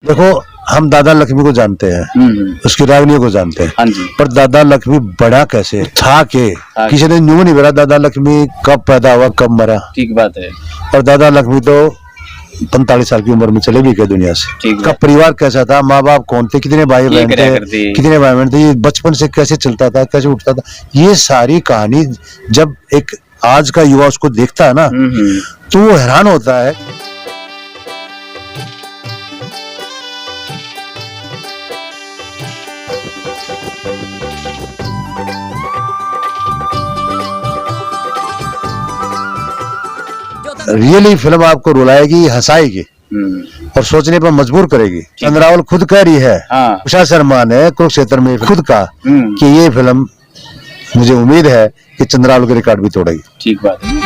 देखो, हम दादा लक्ष्मी को जानते हैं, उसकी रागनियों को जानते हैं। हाँ जी। पर दादा लक्ष्मी बड़ा कैसे था के किसी ने न्यू नहीं बोला दादा लक्ष्मी कब पैदा हुआ कब मरा। ठीक बात है। और दादा लक्ष्मी तो 45 साल की उम्र में चले भी गए दुनिया से। का परिवार कैसा था, माँ बाप कौन थे, कितने भाई बहन थे, कितने भाई बहन थे, ये बचपन से कैसे चलता था, कैसे उठता था, ये सारी कहानी जब एक आज का युवा उसको देखता है ना तो वो हैरान होता है। रियली फिल्म आपको रुलाएगी, हंसाएगी और सोचने पर मजबूर करेगी। चंद्रावल खुद कह रही है, उषा शर्मा ने कुरुक्षेत्र में खुद कहा कि ये फिल्म मुझे उम्मीद है कि चंद्रावल के रिकॉर्ड भी तोड़ेगी। ठीक बात है।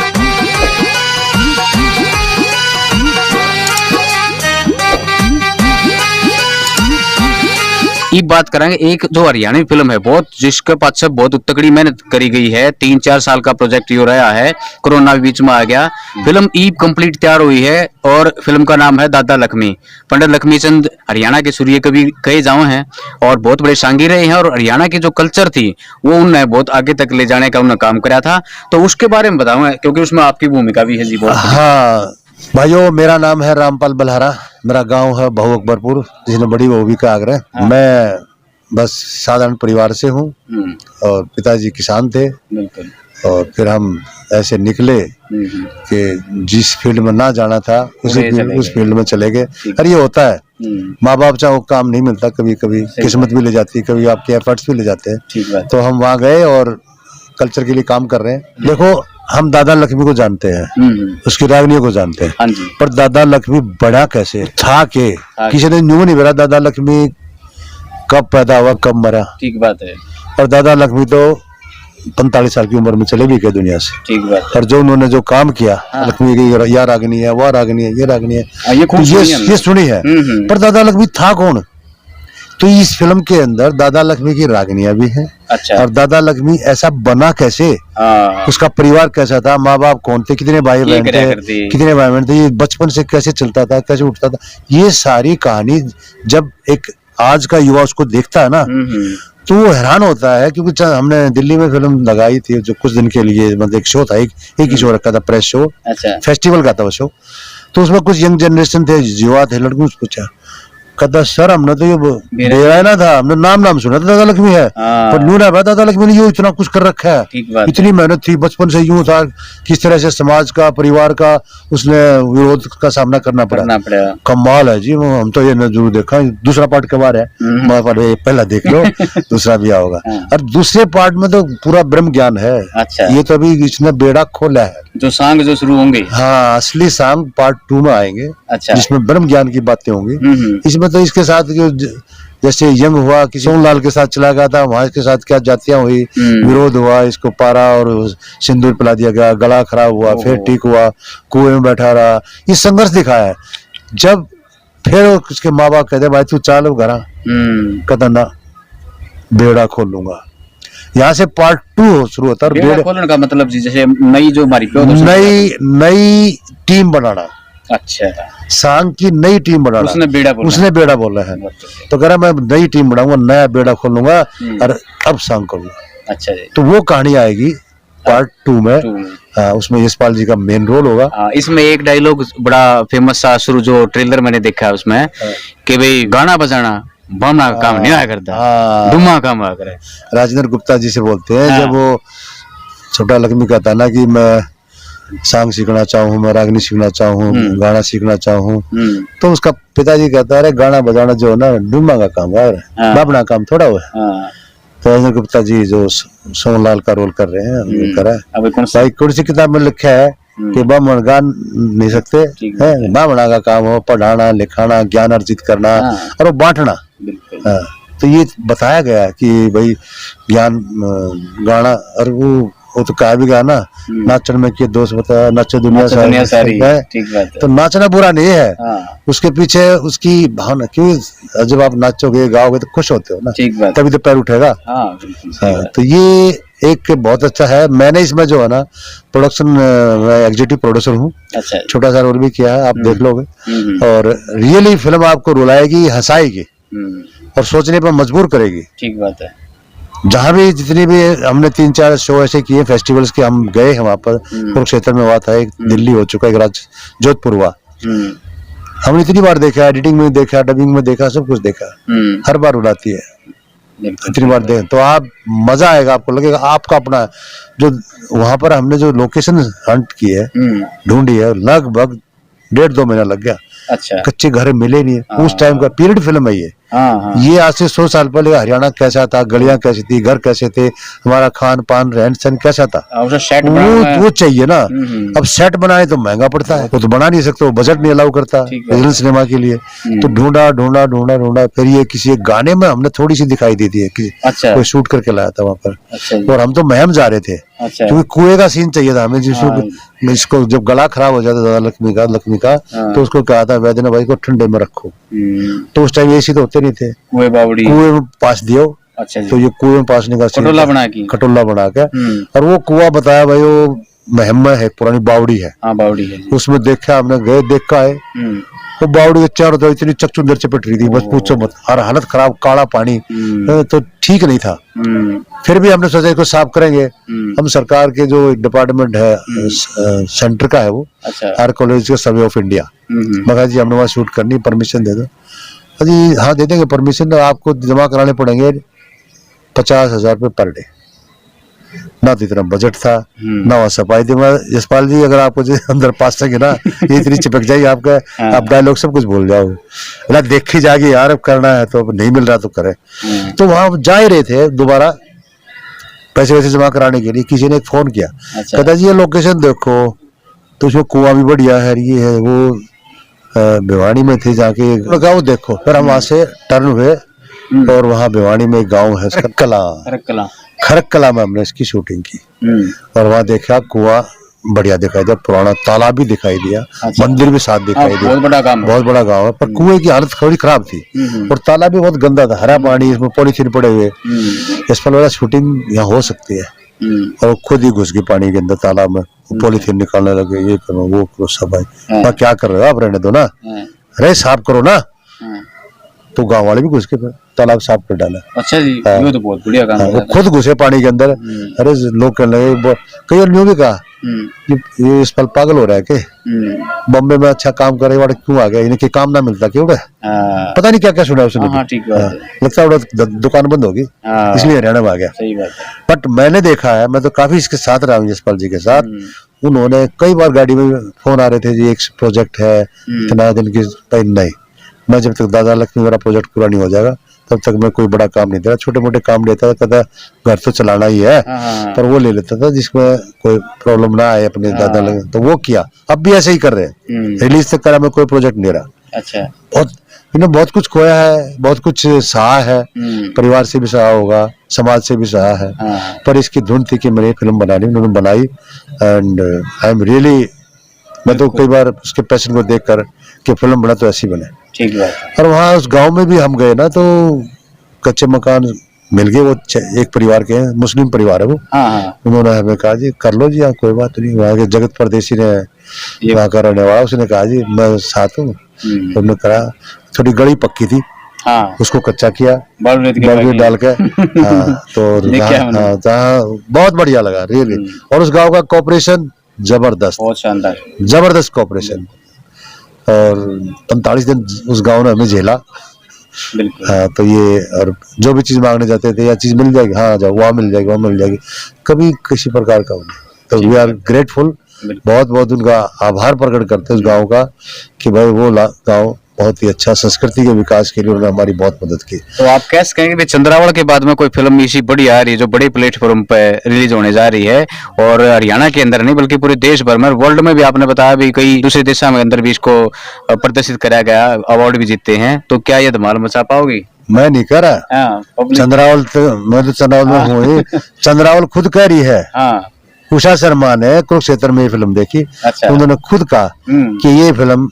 एक बात करेंगे, एक जो हरियाणवी फिल्म है बहुत, जिसके पाछे बहुत तगड़ी मेहनत करी गई है, 3-4 साल का प्रोजेक्ट यो रहा है, कोरोना बीच में आ गया, फिल्म ई कंप्लीट तैयार हुई है और फिल्म का नाम है दादा लक्ष्मी। पंडित लक्ष्मीचंद हरियाणा के सूर्य कवि कहे जाओ हैं और बहुत बड़े सांगी रहे हैं, और हरियाणा की जो कल्चर थी वो उन्हें बहुत आगे तक ले जाने का उन्होंने काम कराया था। तो उसके बारे में बताऊंगा क्योंकि उसमें आपकी भूमिका भी है जी बहुत। हाँ भाइयों, मेरा नाम है रामपाल बलहारा, मेरा गांव है बहु अकबरपुर, जिसने बड़ी बहू का आगरा। मैं बस साधारण परिवार से हूँ और पिताजी किसान थे और फिर हम ऐसे निकले कि जिस फील्ड में ना जाना था उस फील्ड में चले गए। अरे ये होता है, माँ बाप चाहो काम नहीं मिलता, कभी कभी किस्मत भी ले जाती है, कभी आपके एफर्ट्स भी ले जाते हैं। तो हम वहाँ गए और कल्चर के लिए काम कर रहे हैं। देखो, हम दादा लक्ष्मी को जानते हैं, उसकी रागनियों को जानते हैं, पर दादा लक्ष्मी बड़ा कैसे था के किसी ने न्यू नहीं बोला दादा लक्ष्मी कब पैदा हुआ कब मरा। ठीक बात है। और दादा लक्ष्मी तो 45 साल की उम्र में चले भी गए दुनिया से। ठीक बात है। और जो उन्होंने जो काम किया, लक्ष्मी की यह रागनी है, वह रागनी है, ये रागनी है, ये सुनी है। पर दादा लक्ष्मी था कौन? तो इस फिल्म के अंदर दादा लक्ष्मी की रागनियां भी हैं। अच्छा। और दादा लक्ष्मी ऐसा बना कैसे, उसका परिवार कैसा था, माँ बाप कौन थे, कितने भाई बहन थे, कितने भाई बहन थे, ये बचपन से कैसे चलता था, कैसे उठता था, ये सारी कहानी जब एक आज का युवा उसको देखता है ना तो वो हैरान होता है। क्योंकि हमने दिल्ली में फिल्म लगाई थी जो कुछ दिन के लिए, मतलब एक शो था, एक ही शो रखा था, प्रेस शो। अच्छा। फेस्टिवल का था वो शो। तो उसमें कुछ यंग जनरेशन थे, युवा थे, लड़कों से पूछा, कहता सर हमने तो ये बेरायना था, हमने नाम सुना था दादा लक्ष्मी है, पर न्यू ना दादा लक्ष्मी ने यूं इतना कुछ कर रखा है, इतनी मेहनत थी, बचपन से यूं था, किस तरह से समाज का, परिवार का उसने विरोध का सामना करना पड़ा। कमाल है जी, हम तो ये जरूर देखा। दूसरा पार्ट कब आ रहा है, पहला देख लो, दूसरा भी आओगा। और दूसरे पार्ट में तो पूरा ब्रह्म ज्ञान है। अच्छा। ये तो अभी इसने बेड़ा खोला है, जो सांग जो शुरू होंगे। हाँ, असली सांग पार्ट 2 में आएंगे। अच्छा। जिसमें ब्रह्म ज्ञान की बातें होंगी। इसमें तो इसके साथ जैसे यंग हुआ, किसी सोनलाल के साथ चला गया था, वहां के साथ क्या जातियां हुई, विरोध हुआ, इसको पारा और सिंदूर पिला दिया गया, गला खराब हुआ, फिर ठीक हुआ, कुएं में बैठा रहा, ये संघर्ष दिखाया है। जब फिर उसके माँ बाप कहते भाई तू चालो घरा, कहता ना बेड़ा खोल लूंगा। यहाँ से पार्ट 2 शुरू होता है। बेड़ा खोलने का मतलब जैसे नई जो हमारी नई टीम बनाना। अच्छा। सांग की नई टीम बनाना, उसने बेड़ा बोला है। तो कह रहा मैं नई टीम बनाऊंगा, नया बेड़ा खोलूंगा और अब सांग करूंगा। अच्छा। तो वो कहानी आएगी पार्ट 2 में। उसमें यशपाल जी का मेन रोल होगा। इसमें एक डायलॉग बड़ा फेमस सा शुरू जो ट्रेलर मैंने देखा है उसमें कि भाई गाना बजाना बामना का काम नहीं आया करता, धुमा काम आया करे। राजेंद्र गुप्ता जी से बोलते हैं जब वो छोटा लक्ष्मी कहता ना कि मैं सांग सीखना चाहूँ, मैं रागनी सीखना चाहूँ, गाना सीखना चाहूँ, तो उसका पिताजी कहता है गाना बजाना जो है ना डूमा का काम है, बाबना काम थोड़ा हुआ है। तो राजेंद्र गुप्ता जी जो सोनलाल का रोल कर रहे हैं, करा भाई कुर्सी किताब में लिखा है कि बामण गा नहीं सकते है, बामणा का काम हो पढ़ाना, लिखाना, ज्ञान अर्जित करना और वो बांटना। तो ये बताया गया कि भाई ज्ञान गाना, और वो तो कहा भी गया ना, नाचन में के दोस्त बता नचे दुनिया सारी है। ठीक बात है। तो नाचना बुरा नहीं है, उसके पीछे उसकी भावना, क्यों जब आप नाचोगे गाओगे तो खुश होते हो ना, तभी तो पैर उठेगा। तो ये एक बहुत अच्छा है। मैंने इसमें जो है ना प्रोडक्शन एग्जीक्यूटिव प्रोड्यूसर हूँ। अच्छा, छोटा सा रोल भी किया है, आप देख लोगे। और रियली फिल्म आपको रुलाएगी, हंसाएगी और सोचने पर मजबूर करेगी। ठीक बात है। जहाँ भी जितनी भी हमने 3-4 शो ऐसे किए फेस्टिवल्स के, हम गए हैं वहाँ पर। कुरुक्षेत्र में हुआ था, एक दिल्ली हो चुका, एक जोधपुर हुआ। हमने इतनी बार देखा, एडिटिंग में देखा, डबिंग में देखा, सब कुछ देखा। हर बार उड़ाती है, इतनी बार देख तो आप मजा आएगा, आपको लगेगा आपका अपना। जो वहां पर हमने जो लोकेशन हंट की है, ढूंढी है, लगभग 1.5-2 महीना लग गया। अच्छा, कच्चे घर मिले नहीं। उस टाइम का पीरियड फिल्म है ये। ये आज से 100 साल पहले हरियाणा कैसा था, गलियां कैसी थी, घर कैसे थे, हमारा खान पान रहन सहन कैसा था, सेट वो चाहिए ना। अब सेट बनाए तो महंगा पड़ता है, वो तो बना नहीं सकते, वो बजट नहीं अलाउ करता रीजनल सिनेमा के लिए। तो ढूंढा फिर ये किसी एक गाने में हमने थोड़ी सी दिखाई दी थी। अच्छा, कोई शूट करके लाया था वहां पर। अच्छा, और हम तो महम जा रहे थे। अच्छा, क्योंकि कुएं का सीन चाहिए था हमें, जिसको इसको जब गला खराब हो जाता था लक्ष्मी का तो उसको कहा था वैद्यनाथ भाई को ठंडे में रखो। तो उस टाइम एसी तो होते नहीं थे, कुएं में पास दियो। अच्छा, तो ये कुएं में पासने का खटोला बना के और वो कुआं बताया भाई वो महम में है, पुरानी बावड़ी है। बावड़ी है। उसमें देखा हमने, गए देखा है। वो बावड़ी के चारों तरफ इतनी चकचुंदर चपट रही थी, बस पूछो मत। और हालत खराब, काला पानी, तो ठीक नहीं था। फिर भी हमने सोचा इसको साफ करेंगे। हम सरकार के जो डिपार्टमेंट है सेंटर का है वो, आर्कियोलॉजिकल सर्वे ऑफ इंडिया, मगर जी हमने वहाँ शूट करनी, परमिशन दे दो। जी हाँ दे देंगे परमिशन, आपको जमा कराने पड़ेंगे 50,000 रुपये पर डे। ना तो इतना बजट था, ना वहाँ सफाई थी। यशपाल जी अगर आपको अंदर पास सके ना, ये इतनी चिपक जाएगी आपका, आप डायलॉग सब कुछ भूल जाओ। ना देखी जाएगी यार, अब करना है तो, अब नहीं मिल रहा तो करे। तो वहां जा ही रहे थे दोबारा पैसे वैसे जमा कराने के लिए, किसी ने एक फोन किया। कहता जी ये लोकेशन देखो, तो उसमें कुआं भी बढ़िया है, ये है वो। भिवानी में थे जाके, वो देखो। फिर हम वहां से टर्न हुए और वहाँ भिवानी में एक गाँव है खरककला में हमने इसकी शूटिंग की। और वहाँ देखा कुआं बढ़िया दिखाई दिया, पुराना तालाब भी दिखाई दिया। अच्छा, मंदिर भी साथ दिखाई दिया। बहुत बड़ा गांव है, पर कुएं की हालत थोड़ी खराब थी और तालाब भी बहुत गंदा था, हरा पानी, इसमें पॉलीथीन पड़े हुए। इस पर वाला शूटिंग यहाँ हो सकती है। और वो खुद ही घुस गई पानी के अंदर तालाब में, पॉलीथीन निकालने लगे, ये करो वो करो। सब भाई क्या कर रहे हो आप, रहने दो ना, अरे साफ करो ना। तो गांव वाले भी घुस के फिर तालाब साफ कर डाला। अच्छा जी, ये तो बहुत बढ़िया काम है। वो खुद घुसे पानी के अंदर। अरे लोग कहने लगे, कई और न्यू भी कहा ये इस पल पागल हो रहा है कि बॉम्बे में अच्छा काम करे वाले क्यों आ गया, इनके काम ना मिलता क्यों? पता नहीं क्या क्या सुना उसने। लगता है दुकान बंद होगी इसलिए हरियाणा में आ गया। बट मैंने देखा है, मैं तो काफी इसके साथ रहा हूँ, यशपाल जी के साथ। उन्होंने कई बार गाड़ी में फोन आ रहे थे, जी एक प्रोजेक्ट है इतना दिन की, नहीं मैं जब तक दादा लक्ष्मी मेरा प्रोजेक्ट पूरा नहीं हो जाएगा तब तक मैं कोई बड़ा काम नहीं दे रहा। छोटे मोटे काम लेता था, कहता घर तो चलाना ही है, पर वो ले लेता था जिसमें कोई प्रॉब्लम ना आए अपने दादा लगे, तो वो किया। अब भी ऐसे ही कर रहे हैं, रिलीज तक करा, मैं कोई प्रोजेक्ट नहीं रहा। अच्छा, बहुत कुछ खोया है, बहुत कुछ सहा है, परिवार से भी सहा होगा, समाज से भी सहा है, पर इसकी धुन थी कि मैंने फिल्म बनानी, उन्होंने बनाई। एंड आई एम रियली, मैं तो कई बार उसके पैशन को देखकर कि फिल्म बना तो ऐसी बने। ठीक है। और वहाँ उस गांव में भी हम गए ना, तो कच्चे मकान मिल गए। वो एक परिवार के हैं, मुस्लिम परिवार है वो। उन्होंने हमें कहा जी कर लो जी, आप कोई बात नहीं। वहाँ के जगत परदेसी ने, वहाँ का रहने वाला, उसने कहा जी मैं साथ हूँ। उन्होंने कहा, थोड़ी गली पक्की थी, उसको कच्चा किया बालू डाल के। तो बहुत बढ़िया लगा रियली। और उस गाँव का कॉपरेशन जबरदस्त, बहुत शानदार, जबरदस्त कॉपरेशन। और 45 दिन उस गांव ने हमें झेला। तो ये, और जो भी चीज मांगने जाते थे, या चीज मिल जाएगी, हाँ जाओ, वहाँ मिल जाएगी, वहाँ मिल जाएगी, कभी किसी प्रकार का नहीं। तो वी आर ग्रेटफुल, बहुत बहुत उनका आभार प्रकट करते हैं उस गांव का, कि भाई वो गांव बहुत ही अच्छा संस्कृति के विकास के लिए उन्होंने हमारी बहुत मदद की। तो आप कैसे कहेंगे कि चंद्रावल के बाद में कोई फिल्म इसी बड़ी आ रही है, जो बड़े प्लेटफॉर्म पे रिलीज होने जा रही है, और हरियाणा के अंदर नहीं बल्कि पूरे देश भर में, वर्ल्ड में भी आपने बताया भी कई दूसरे देशों में अंदर भी इसको प्रदर्शित कराया गया, अवार्ड भी जीतते हैं, तो क्या ये धमाल मचा पाओगी? मैं नहीं कर रहा चंद्रावल, मैं तो चंद्रावल में हूँ। चंद्रावल खुद कह रही है, उषा शर्मा ने कुरुक्षेत्र में ये फिल्म देखी। अच्छा। उन्होंने खुद कहा कि ये फिल्म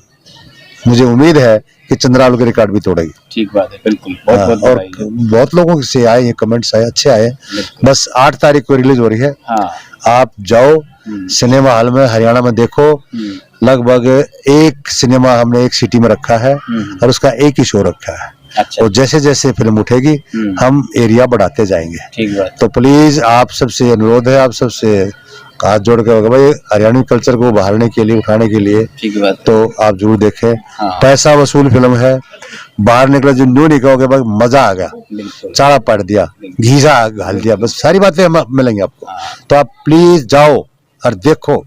मुझे उम्मीद है कि चंद्रालू के रिकॉर्ड भी तोड़ेगी। ठीक बात है, बिल्कुल। बहुत हाँ, बहुत और बधाई। बहुत लोगों से आए हैं, कमेंट्स आए, अच्छे आए। बस 8 तारीख को रिलीज हो रही है। हाँ। आप जाओ सिनेमा हॉल में, हरियाणा में देखो। लगभग एक सिनेमा हमने एक सिटी में रखा है और उसका एक ही शो रखा है। अच्छा। और जैसे जैसे फिल्म उठेगी हम एरिया बढ़ाते जाएंगे। ठीक बात। तो प्लीज आप सबसे अनुरोध है, आप सबसे हाथ जोड़ के होगा भाई, हरियाणवी कल्चर को उभारने के लिए, उठाने के लिए। ठीक बात। तो आप जरूर देखें। हाँ। पैसा वसूल फिल्म है। बाहर निकला जो न्यू निकलोगे भाई, मजा आ गया, चाड़ा पड़ दिया, घीसा घाल दिया, बस सारी बातें मिलेंगी आपको। तो आप प्लीज जाओ और देखो,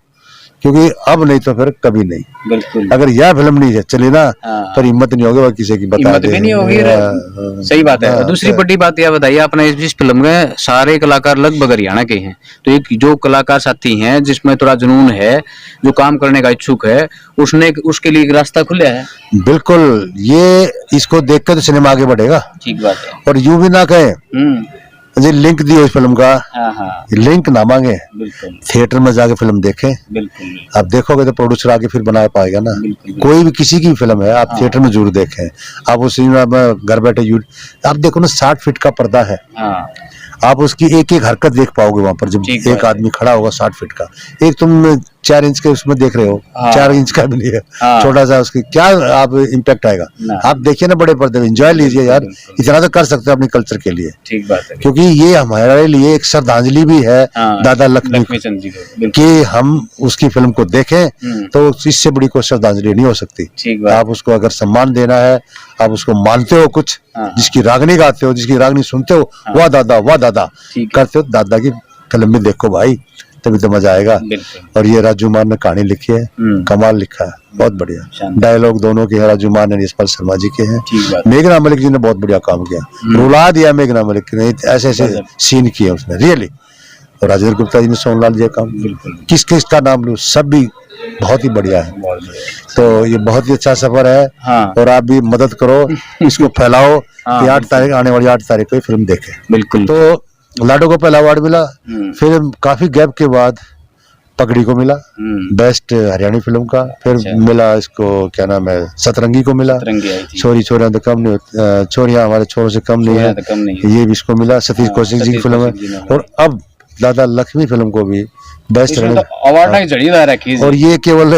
क्योंकि अब नहीं तो फिर कभी नहीं। बिल्कुल। अगर यह फिल्म नहीं है चली ना, फिर हिम्मत नहीं होगी वो किसी की, बता हिम्मत भी नहीं होगी। सही बात है। और दूसरी बड़ी बात यह बताइए, आपने इस फिल्म में सारे कलाकार लगभग हरियाणा के हैं, तो एक जो कलाकार साथी हैं जिसमें थोड़ा जुनून है, जो काम करने का इच्छुक है, उसने उसके लिए एक रास्ता खुला है। बिल्कुल, ये इसको देखकर तो सिनेमा आगे बढ़ेगा। ठीक बात है। और यूं भी ना कहें जी लिंक दियो इस फिल्म का, लिंक ना मांगे, थिएटर में जाके फिल्म देखें। बिल्कुल। आप देखोगे तो प्रोड्यूसर आगे फिर बना पाएगा ना। कोई भी किसी की फिल्म है, आप थिएटर में जरूर देखें। आप उस घर बैठे आप देखो ना, 60 फीट का पर्दा है। आप उसकी एक एक हरकत देख पाओगे वहां पर, जब एक आदमी खड़ा होगा 60 फीट का। एक तुम 4 इंच के उसमें देख रहे हो, 4 इंच का भी नहीं है, छोटा सा, उसकी क्या आप इम्पैक्ट आएगा। आप देखिए ना बड़े पर्दे में, एंजॉय लीजिए यार, इतना तो कर सकते हैं अपने कल्चर के लिए। ठीक बात है। क्योंकि ये हमारे लिए एक श्रद्धांजलि भी है दादा लक्ष्मीचंद जी को, कि हम उसकी फिल्म को देखें, तो इससे बड़ी कोई श्रद्धांजलि नहीं हो सकती। आप उसको अगर सम्मान देना है, आप उसको मानते हो, कुछ जिसकी रागनी गाते हो, जिसकी रागनी सुनते हो, वाह दादा करते हो, दादा की फिल्म में देखो भाई, तभी तो मजा आएगा। और ये राजू मान ने कहानी लिखी है, कमाल लिखा है, बहुत बढ़िया। डायलॉग दोनों के हैं, राजू मान ने यशपाल शर्मा जी के हैं। मेघना मलिक जी ने बहुत बढ़िया काम किया, रुला दिया मेघना मलिक ने, ऐसे ऐसे सीन किए उसने रियली। और राजेंद्र गुप्ता जी ने सोनलाल जी का काम, किस किस का नाम लूं, सब भी बहुत ही बढ़िया है। तो ये बहुत ही अच्छा सफर है। और आप भी मदद करो, इसको फैलाओ कि 8 तारीख, आने वाली 8 तारीख को फिल्म देखें। बिल्कुल। तो लाडो को पहला अवार्ड मिला, फिर काफी गैप के बाद पगड़ी को मिला बेस्ट हरियाणी फिल्म का, फिर मिला इसको क्या नाम है, सतरंगी को मिला। छोरी छोरियां तो कम नहीं, छोरियां हमारे छोरों से कम नहीं है, ये भी इसको मिला। सतीश कौशिक जी की फिल्म है। और अब दादा लक्ष्मी फिल्म को भी बेस्ट अवार्ड, और ये केवल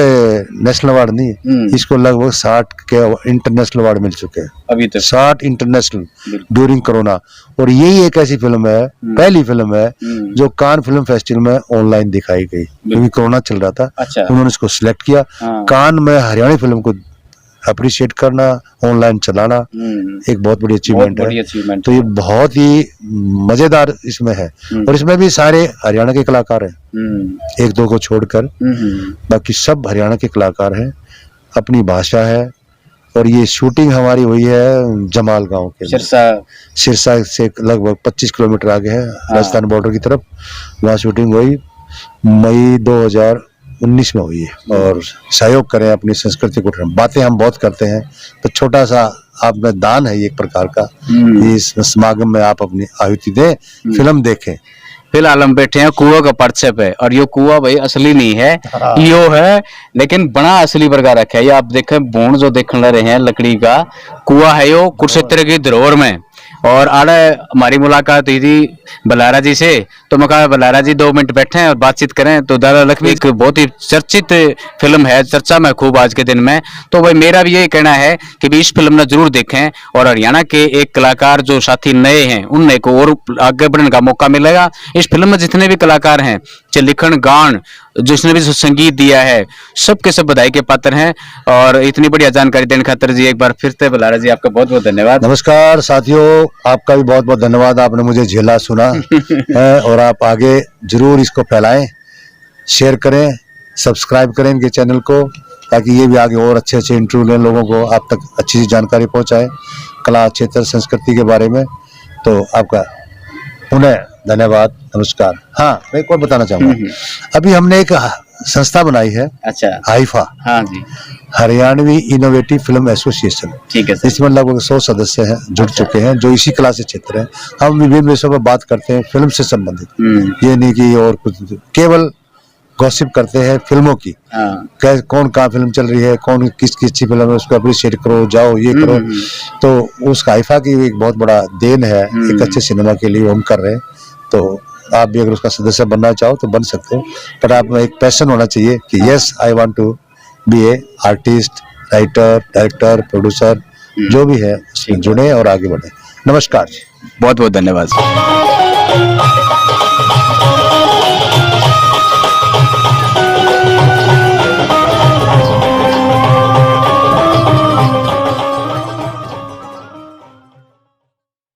नेशनल अवार्ड नहीं, इसको लगभग 60 के इंटरनेशनल अवार्ड मिल चुके हैं अभी तक, 60 इंटरनेशनल ड्यूरिंग कोरोना। और यही एक ऐसी फिल्म है, पहली फिल्म है जो कान फिल्म फेस्टिवल में ऑनलाइन दिखाई गई, क्योंकि कोरोना चल रहा था। उन्होंने इसको सिलेक्ट किया, कान में हरियाणवी फिल्म को अप्रिशिएट करना, ऑनलाइन चलाना, एक बहुत बड़ी अचीवमेंट है। तो ये बहुत ही मजेदार इसमें है। और इसमें भी सारे हरियाणा के कलाकार हैं, एक दो को छोड़कर बाकी सब हरियाणा के कलाकार हैं, अपनी भाषा है। और ये शूटिंग हमारी हुई है जमाल गांव के, सिरसा से लगभग 25 किलोमीटर आगे है, राजस्थान बॉर्डर की तरफ। वहाँ शूटिंग हुई, मई 2019 में हुई है। और सहयोग करें, अपनी संस्कृति को, बातें हम बहुत करते हैं, तो छोटा सा आप में दान है ये एक प्रकार का, इस समागम में आप अपनी आहुति दें, फिल्म देखें। फिलहाल हम बैठे हैं कुआं का पर्चे पे, और ये कुआं भाई असली नहीं है, यो है, लेकिन बड़ा असली प्रकार रखा है। ये आप देखें, बोन जो देखने रहे हैं लकड़ी का कुआं है, यो कुरुक्षेत्र की धरोहर में। और आड़े हमारी मुलाकात हुई थी बलारा जी से, तो मैं कहा बलारा जी 2 मिनट बैठे और बातचीत करें। तो दादा लक्ष्मी एक बहुत ही चर्चित फिल्म है, चर्चा में खूब आज के दिन में। तो भाई मेरा भी यही कहना है कि भी इस फिल्म में जरूर देखें, और हरियाणा के एक कलाकार जो साथी नए हैं उनने को और आगे बढ़ने का मौका मिलेगा। इस फिल्म में जितने भी कलाकार हैं, लिखन गान, जिसने भी संगीत दिया है, सबके सब बधाई के पात्र हैं। और इतनी बढ़िया जानकारी देने खातिर जी एक बार फिर से बलारा जी आपका बहुत बहुत धन्यवाद। नमस्कार साथियों, आपका भी बहुत बहुत धन्यवाद, आपने मुझे झेला सुना है। और आप आगे जरूर इसको फैलाएं, शेयर करें, सब्सक्राइब करें इनके चैनल को, ताकि ये भी आगे और अच्छे अच्छे इंटरव्यू लें, लोगों को आप तक अच्छी जानकारी पहुंचाएं कला क्षेत्र संस्कृति के बारे में। तो आपका पुनः धन्यवाद, नमस्कार। हाँ, मैं एक और बताना चाहूंगा, अभी हमने एक संस्था बनाई है, अच्छा, हाइफा, हाँ जी, हरियाणवी इनोवेटिव फिल्म एसोसिएशन। ठीक है सर। इसमें लगभग 100 सदस्य हैं, जुड़ चुके हैं, जो इसी कला से क्षेत्र है। हम विभिन्न विषयों पर बात करते हैं फिल्म से संबंधित, ये नहीं कि और कुछ, केवल गॉसिप करते हैं फिल्मों की, कौन कहाँ फिल्म चल रही है, कौन किसकी अच्छी फिल्म है, उसको अप्रिशिएट करो, जाओ ये करो। तो उस हाइफा की एक बहुत बड़ा देन है एक अच्छे सिनेमा के लिए हम कर रहे हैं। तो आप भी अगर उसका सदस्य बनना चाहो तो बन सकते हो, पर आप में एक पैशन होना चाहिए कि yes I want to be a artist, writer, director, producer, जो भी है उसमें जुड़े और आगे बढ़े। नमस्कार जी, बहुत बहुत धन्यवाद।